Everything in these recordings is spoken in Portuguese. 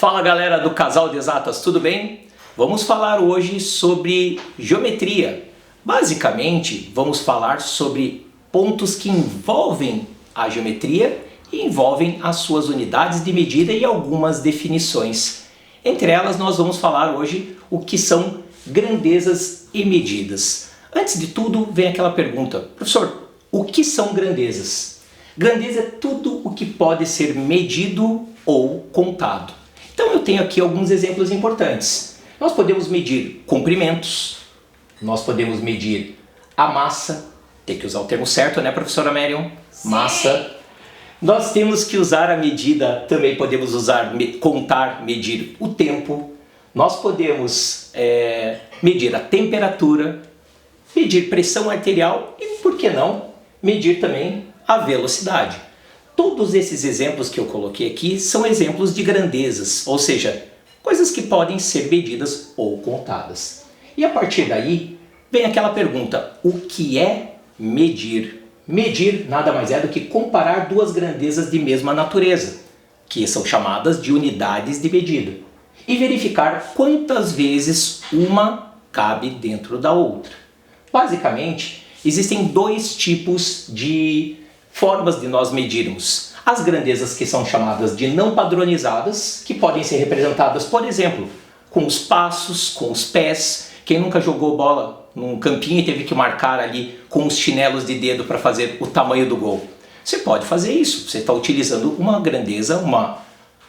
Fala galera do Casal de Exatas, tudo bem? Vamos falar hoje sobre geometria. Basicamente, vamos falar sobre pontos que envolvem a geometria e envolvem as suas unidades de medida e algumas definições. Entre elas, nós vamos falar hoje o que são grandezas e medidas. Antes de tudo, vem aquela pergunta: professor, o que são grandezas? Grandeza é tudo o que pode ser medido ou contado. Então eu tenho aqui alguns exemplos importantes. Nós podemos medir comprimentos, nós podemos medir a massa, tem que usar o termo certo, né, professora Marion? Sim. Massa. Nós temos que usar a medida, também podemos usar, contar, medir o tempo. Nós podemos medir a temperatura, medir pressão arterial e, por que não, medir também a velocidade. Todos esses exemplos que eu coloquei aqui são exemplos de grandezas, ou seja, coisas que podem ser medidas ou contadas. E a partir daí vem aquela pergunta: o que é medir? Medir nada mais é do que comparar duas grandezas de mesma natureza, que são chamadas de unidades de medida, e verificar quantas vezes uma cabe dentro da outra. Basicamente, existem dois tipos de formas de nós medirmos. As grandezas que são chamadas de não padronizadas, que podem ser representadas, por exemplo, com os passos, com os pés. Quem nunca jogou bola num campinho e teve que marcar ali com os chinelos de dedo para fazer o tamanho do gol? Você pode fazer isso, você está utilizando uma grandeza,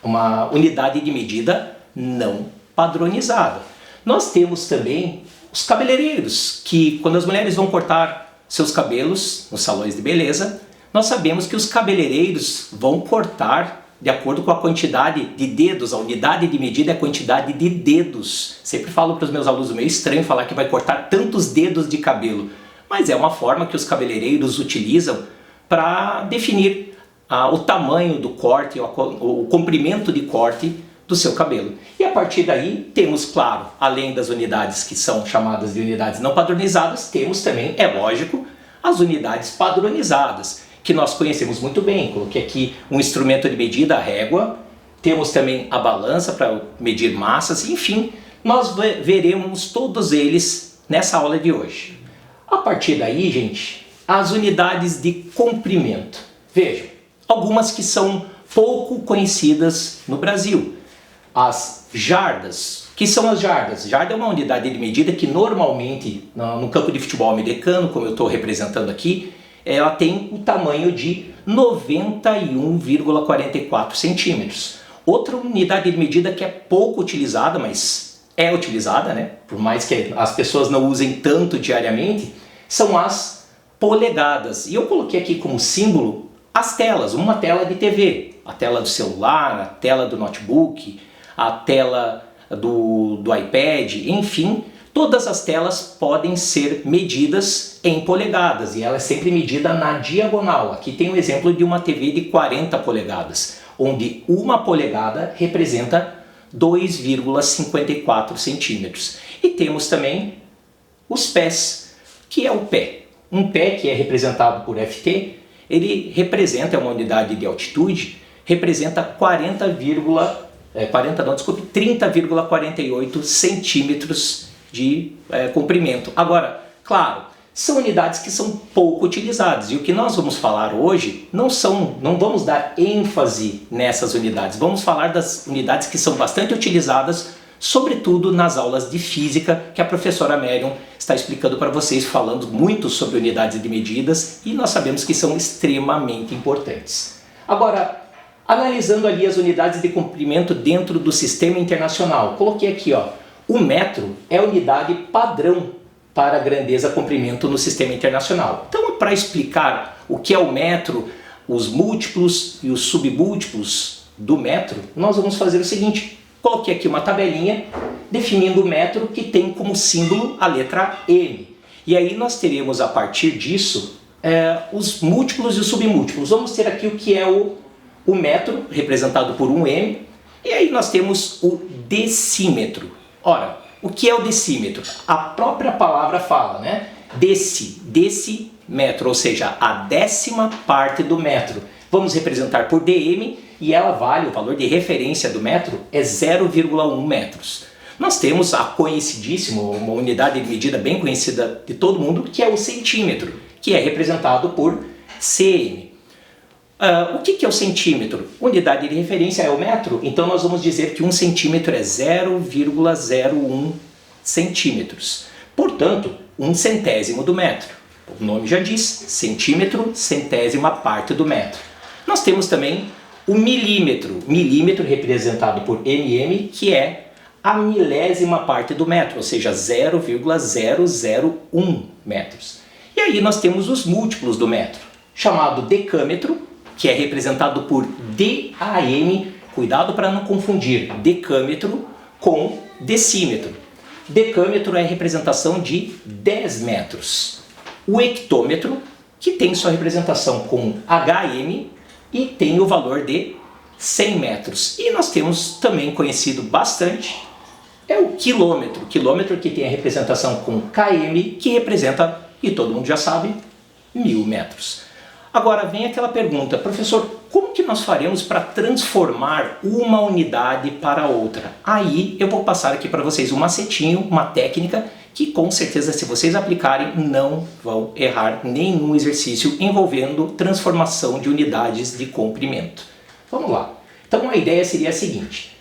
uma unidade de medida não padronizada. Nós temos também os cabeleireiros, que quando as mulheres vão cortar seus cabelos nos salões de beleza, nós sabemos que os cabeleireiros vão cortar de acordo com a quantidade de dedos. A unidade de medida é a quantidade de dedos. Sempre falo para os meus alunos, meio estranho falar que vai cortar tantos dedos de cabelo, mas é uma forma que os cabeleireiros utilizam para definir o tamanho do corte, o comprimento de corte do seu cabelo. E a partir daí temos, claro, além das unidades que são chamadas de unidades não padronizadas, temos também, é lógico, as unidades padronizadas, que nós conhecemos muito bem. Coloquei aqui um instrumento de medida, a régua. Temos também a balança para medir massas. Enfim, nós veremos todos eles nessa aula de hoje. A partir daí, gente, as unidades de comprimento. Vejam, algumas que são pouco conhecidas no Brasil. As jardas. O que são as jardas? Jarda é uma unidade de medida que normalmente, no campo de futebol americano, como eu estou representando aqui, ela tem o tamanho de 91,44 centímetros. Outra unidade de medida que é pouco utilizada, mas é utilizada, né? Por mais que as pessoas não usem tanto diariamente, são as polegadas. E eu coloquei aqui como símbolo as telas, uma tela de TV, a tela do celular, a tela do notebook, a tela do iPad, enfim. Todas as telas podem ser medidas em polegadas e ela é sempre medida na diagonal. Aqui tem um exemplo de uma TV de 40 polegadas, onde uma polegada representa 2,54 centímetros. E temos também os pés, que é o pé. Um pé que é representado por FT, ele representa, é uma unidade de altitude, representa 30,48 centímetros de comprimento. Agora, claro, são unidades que são pouco utilizadas e o que nós vamos falar hoje não vamos dar ênfase nessas unidades, vamos falar das unidades que são bastante utilizadas, sobretudo nas aulas de física que a professora Marion está explicando para vocês, falando muito sobre unidades de medidas e nós sabemos que são extremamente importantes. Agora, analisando ali as unidades de comprimento dentro do sistema internacional, coloquei aqui, ó, o metro é a unidade padrão para grandeza comprimento no sistema internacional. Então, para explicar o que é o metro, os múltiplos e os submúltiplos do metro, nós vamos fazer o seguinte: coloquei aqui uma tabelinha definindo o metro que tem como símbolo a letra M. E aí nós teremos a partir disso os múltiplos e os submúltiplos. Vamos ter aqui o que é o metro, representado por um M, e aí nós temos o decímetro. Ora, o que é o decímetro? A própria palavra fala, né? Decímetro, ou seja, a 10ª parte do metro. Vamos representar por dm e ela vale, o valor de referência do metro é 0,1 metros. Nós temos a conhecidíssima, uma unidade de medida bem conhecida de todo mundo, que é o centímetro, que é representado por cm. O que é o centímetro? Unidade de referência é o metro, então nós vamos dizer que 1 centímetro é 0,01 centímetros. Portanto, 1 centésimo do metro. O nome já diz, centímetro, centésima parte do metro. Nós temos também o milímetro representado por mm, que é a milésima parte do metro, ou seja, 0,001 metros. E aí nós temos os múltiplos do metro, chamado decâmetro, que é representado por DAM, cuidado para não confundir decâmetro com decímetro. Decâmetro é a representação de 10 metros. O hectômetro, que tem sua representação com HM e tem o valor de 100 metros. E nós temos também conhecido bastante, é o quilômetro. Quilômetro que tem a representação com KM, que representa, e todo mundo já sabe, 1000 metros. Agora vem aquela pergunta, professor, como que nós faremos para transformar uma unidade para outra? Aí eu vou passar aqui para vocês um macetinho, uma técnica, que com certeza se vocês aplicarem não vão errar nenhum exercício envolvendo transformação de unidades de comprimento. Vamos lá. Então a ideia seria a seguinte,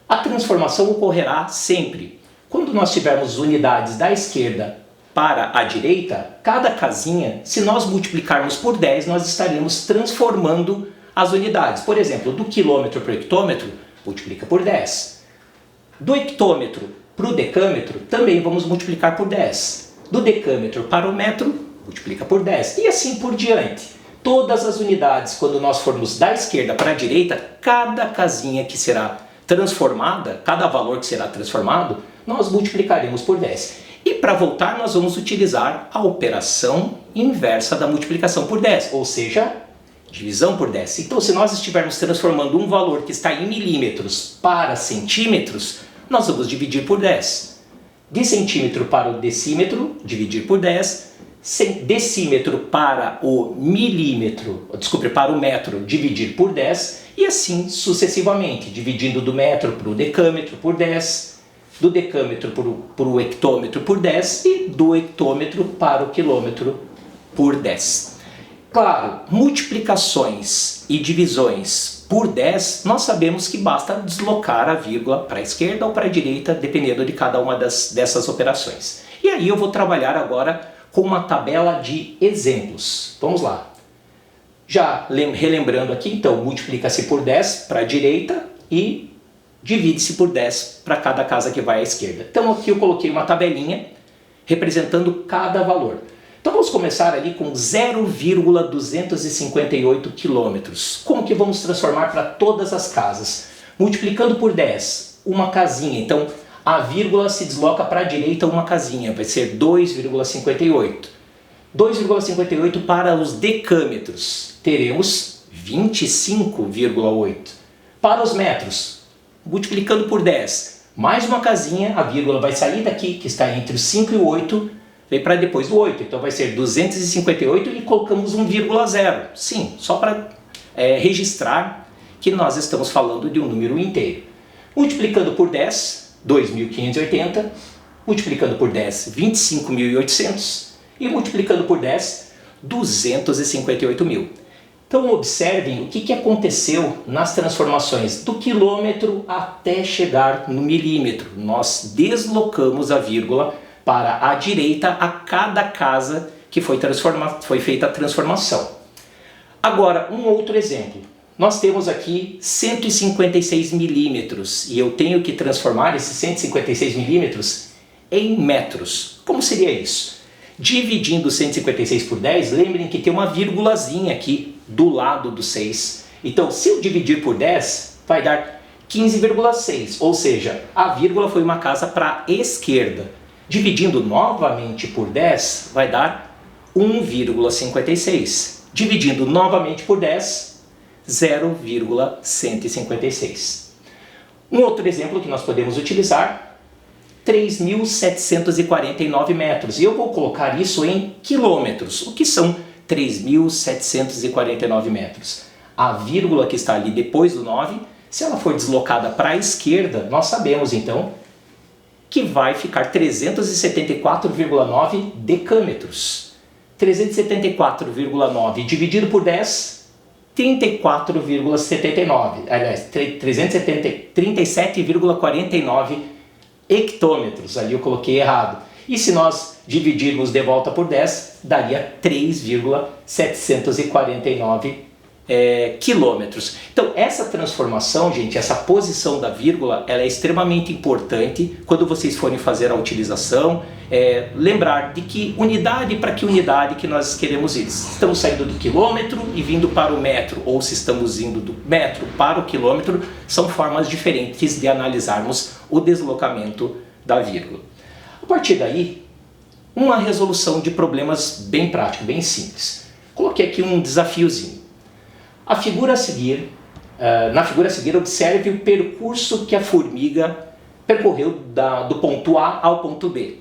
a transformação ocorrerá sempre. Quando nós tivermos unidades da esquerda para a direita, cada casinha, se nós multiplicarmos por 10, nós estaremos transformando as unidades. Por exemplo, do quilômetro para o hectômetro, multiplica por 10. Do hectômetro para o decâmetro, também vamos multiplicar por 10. Do decâmetro para o metro, multiplica por 10. E assim por diante. Todas as unidades, quando nós formos da esquerda para a direita, cada casinha que será transformada, cada valor que será transformado, nós multiplicaremos por 10. E para voltar, nós vamos utilizar a operação inversa da multiplicação por 10, ou seja, divisão por 10. Então, se nós estivermos transformando um valor que está em milímetros para centímetros, nós vamos dividir por 10. De centímetro para o decímetro, dividir por 10. Decímetro para o milímetro, para o metro, dividir por 10. E assim sucessivamente, dividindo do metro para o decâmetro por 10. Do decâmetro para o hectômetro por 10 e do hectômetro para o quilômetro por 10. Claro, multiplicações e divisões por 10, nós sabemos que basta deslocar a vírgula para a esquerda ou para a direita, dependendo de cada uma dessas operações. E aí eu vou trabalhar agora com uma tabela de exemplos. Vamos lá. Já relembrando aqui, então, multiplica-se por 10 para a direita e divide-se por 10 para cada casa que vai à esquerda. Então aqui eu coloquei uma tabelinha representando cada valor. Então vamos começar ali com 0,258 quilômetros. Como que vamos transformar para todas as casas? Multiplicando por 10, uma casinha. Então a vírgula se desloca para a direita uma casinha, vai ser 2,58. 2,58 para os decâmetros, teremos 25,8. Para os metros, multiplicando por 10, mais uma casinha, a vírgula vai sair daqui, que está entre o 5 e o 8, vem para depois do 8, então vai ser 258 e colocamos um 0,0. Sim, só para registrar que nós estamos falando de um número inteiro. Multiplicando por 10, 2.580, multiplicando por 10, 25.800 e multiplicando por 10, 258.000. Então observem o que aconteceu nas transformações do quilômetro até chegar no milímetro. Nós deslocamos a vírgula para a direita a cada casa que foi feita a transformação. Agora, um outro exemplo. Nós temos aqui 156 milímetros e eu tenho que transformar esses 156 milímetros em metros. Como seria isso? Dividindo 156 por 10, lembrem que tem uma vírgulazinha aqui do lado do 6. Então, se eu dividir por 10, vai dar 15,6, ou seja, a vírgula foi uma casa para a esquerda. Dividindo novamente por 10, vai dar 1,56. Dividindo novamente por 10, 0,156. Um outro exemplo que nós podemos utilizar, 3.749 metros. E eu vou colocar isso em quilômetros. O que são 3.749 metros? a vírgula que está ali depois do 9, se ela for deslocada para a esquerda, nós sabemos então que vai ficar 374,9 decâmetros. 374,9 dividido por 10, 34,79. Aliás, 337,49 hectômetros. Ali eu coloquei errado. E se nós dividirmos de volta por 10, daria 3,749 quilômetros. Então essa transformação, gente, essa posição da vírgula, ela é extremamente importante quando vocês forem fazer a utilização. Lembrar de que unidade para que unidade que nós queremos ir. Se estamos saindo do quilômetro e vindo para o metro, ou se estamos indo do metro para o quilômetro, são formas diferentes de analisarmos o deslocamento da vírgula. A partir daí, uma resolução de problemas bem prático, bem simples. Coloquei aqui um desafiozinho. Na figura a seguir, observe o percurso que a formiga percorreu do ponto A ao ponto B.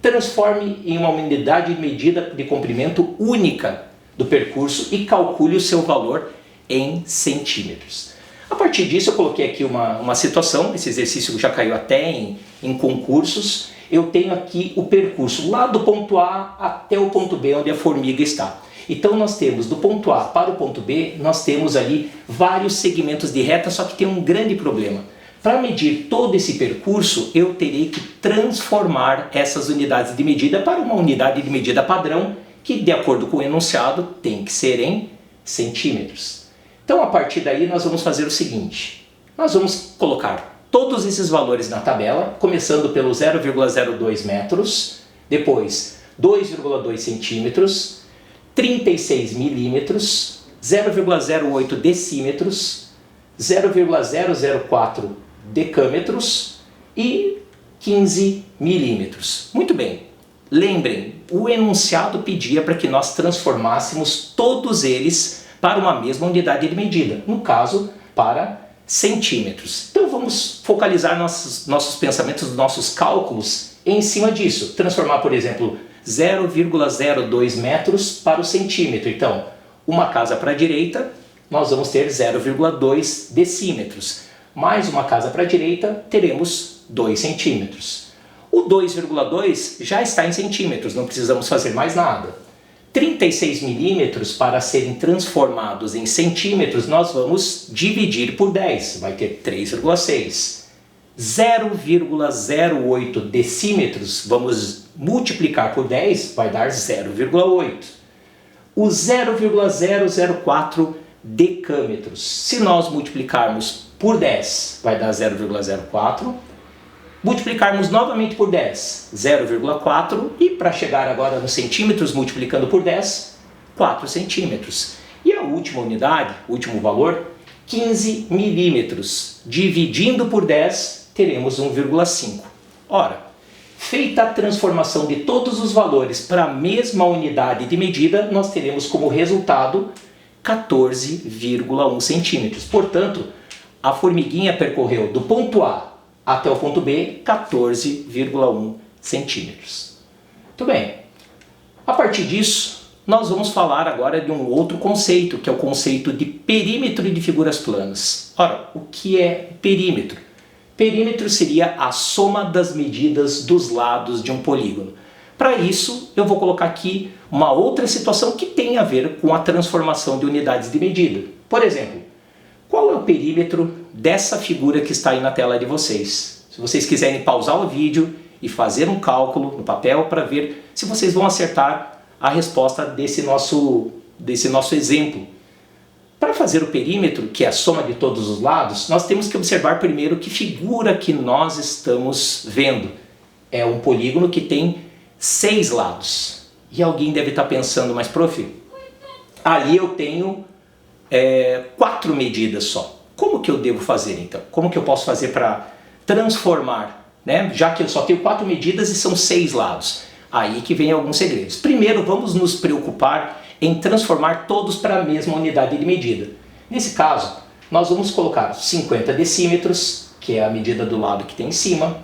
Transforme em uma unidade de medida de comprimento única do percurso e calcule o seu valor em centímetros. A partir disso eu coloquei aqui uma situação, esse exercício já caiu até em concursos. Eu tenho aqui o percurso lá do ponto A até o ponto B onde a formiga está. Então nós temos do ponto A para o ponto B, nós temos ali vários segmentos de reta, só que tem um grande problema. Para medir todo esse percurso, eu terei que transformar essas unidades de medida para uma unidade de medida padrão, que de acordo com o enunciado tem que ser em centímetros. Então a partir daí nós vamos fazer o seguinte, nós vamos colocar todos esses valores na tabela, começando pelo 0,02 metros, depois 2,2 centímetros, 36 milímetros, 0,08 decímetros, 0,004 decâmetros e 15 milímetros. Muito bem, lembrem, o enunciado pedia para que nós transformássemos todos eles para uma mesma unidade de medida, no caso, para centímetros. Então vamos focalizar nossos pensamentos, nossos cálculos em cima disso. Transformar, por exemplo, 0,02 metros para o centímetro. Então, uma casa para a direita, nós vamos ter 0,2 decímetros. Mais uma casa para a direita, teremos 2 centímetros. O 2,2 já está em centímetros, não precisamos fazer mais nada. 36 milímetros, para serem transformados em centímetros, nós vamos dividir por 10, vai ter 3,6. 0,08 decímetros, vamos multiplicar por 10, vai dar 0,8. O 0,004 decâmetros, se nós multiplicarmos por 10, vai dar 0,04. Multiplicarmos novamente por 10, 0,4. E para chegar agora nos centímetros, multiplicando por 10, 4 centímetros. E a última unidade, o último valor, 15 milímetros. Dividindo por 10, teremos 1,5. Ora, feita a transformação de todos os valores para a mesma unidade de medida, nós teremos como resultado 14,1 centímetros. Portanto, a formiguinha percorreu do ponto A até o ponto B 14,1 centímetros. Muito bem. A partir disso, nós vamos falar agora de um outro conceito, que é o conceito de perímetro de figuras planas. Ora, o que é perímetro? Perímetro seria a soma das medidas dos lados de um polígono. Para isso, eu vou colocar aqui uma outra situação que tem a ver com a transformação de unidades de medida. Por exemplo, qual é o perímetro dessa figura que está aí na tela de vocês? Se vocês quiserem pausar o vídeo e fazer um cálculo no papel para ver se vocês vão acertar a resposta desse nosso exemplo. Para fazer o perímetro, que é a soma de todos os lados, nós temos que observar primeiro que figura que nós estamos vendo. É um polígono que tem 6 lados. E alguém deve estar pensando, mas prof, ali eu tenho 4 medidas só. Como que eu devo fazer então? Como que eu posso fazer para transformar, né? Já que eu só tenho 4 medidas e são 6 lados. Aí que vem alguns segredos. Primeiro, vamos nos preocupar em transformar todos para a mesma unidade de medida. Nesse caso, nós vamos colocar 50 decímetros, que é a medida do lado que tem em cima,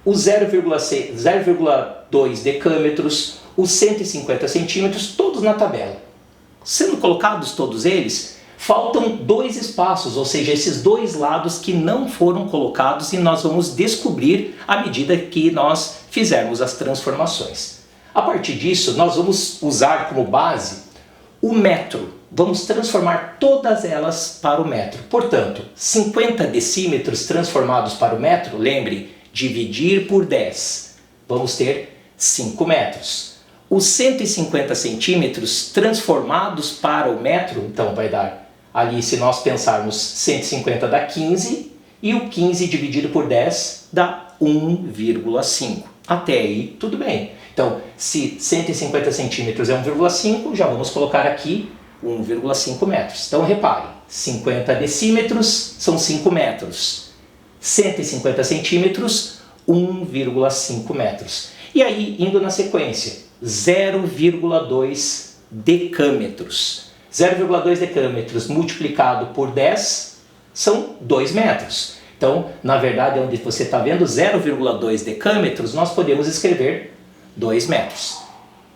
os 0,2 decâmetros, os 150 centímetros, todos na tabela. Sendo colocados todos eles, faltam dois espaços, ou seja, esses dois lados que não foram colocados, e nós vamos descobrir à medida que nós fizermos as transformações. A partir disso, nós vamos usar como base o metro. Vamos transformar todas elas para o metro. Portanto, 50 decímetros transformados para o metro, lembre, dividir por 10. Vamos ter 5 metros. Os 150 centímetros transformados para o metro, então vai dar ali, se nós pensarmos 150 dá 15, e o 15 dividido por 10 dá 1,5. Até aí, tudo bem. Então, se 150 centímetros é 1,5, já vamos colocar aqui 1,5 metros. Então, repare, 50 decímetros são 5 metros. 150 centímetros, 1,5 metros. E aí, indo na sequência, 0,2 decâmetros. 0,2 decâmetros multiplicado por 10 são 2 metros. Então, na verdade, onde você está vendo 0,2 decâmetros, nós podemos escrever 2 metros.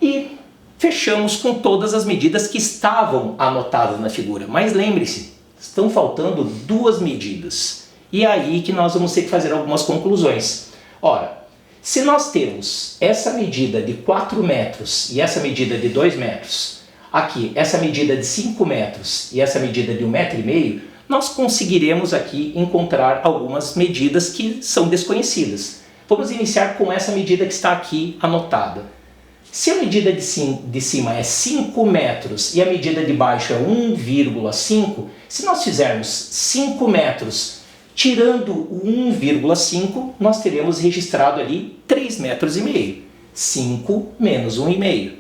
E fechamos com todas as medidas que estavam anotadas na figura. Mas lembre-se, estão faltando duas medidas. E é aí que nós vamos ter que fazer algumas conclusões. Ora, se nós temos essa medida de 4 metros e essa medida de 2 metros, aqui essa medida de 5 metros e essa medida de 1,5 metro, nós conseguiremos aqui encontrar algumas medidas que são desconhecidas. Vamos iniciar com essa medida que está aqui anotada. Se a medida de cima é 5 metros e a medida de baixo é 1,5, se nós fizermos 5 metros tirando o 1,5, nós teremos registrado ali 3,5 metros. 5 menos 1,5.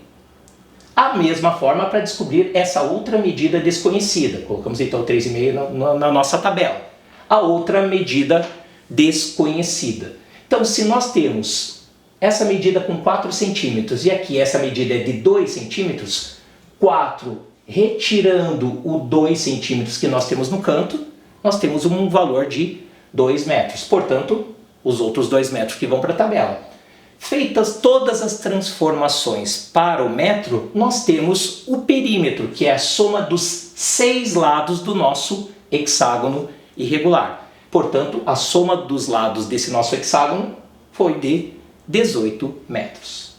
A mesma forma para descobrir essa outra medida desconhecida. Colocamos então 3,5 na nossa tabela. A outra medida desconhecida. Então, se nós temos essa medida com 4 centímetros e aqui essa medida é de 2 centímetros, 4 retirando o 2 centímetros que nós temos no canto, nós temos um valor de 2 metros. Portanto, os outros 2 metros que vão para a tabela. Feitas todas as transformações para o metro, nós temos o perímetro, que é a soma dos 6 lados do nosso hexágono irregular. Portanto, a soma dos lados desse nosso hexágono foi de 18 metros.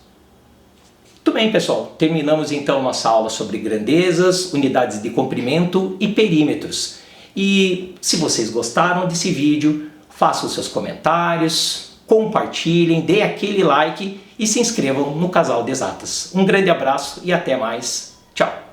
Muito bem, pessoal. Terminamos então nossa aula sobre grandezas, unidades de comprimento e perímetros. E se vocês gostaram desse vídeo, façam os seus comentários, compartilhem, dê aquele like e se inscrevam no Casal de Exatas. Um grande abraço e até mais. Tchau!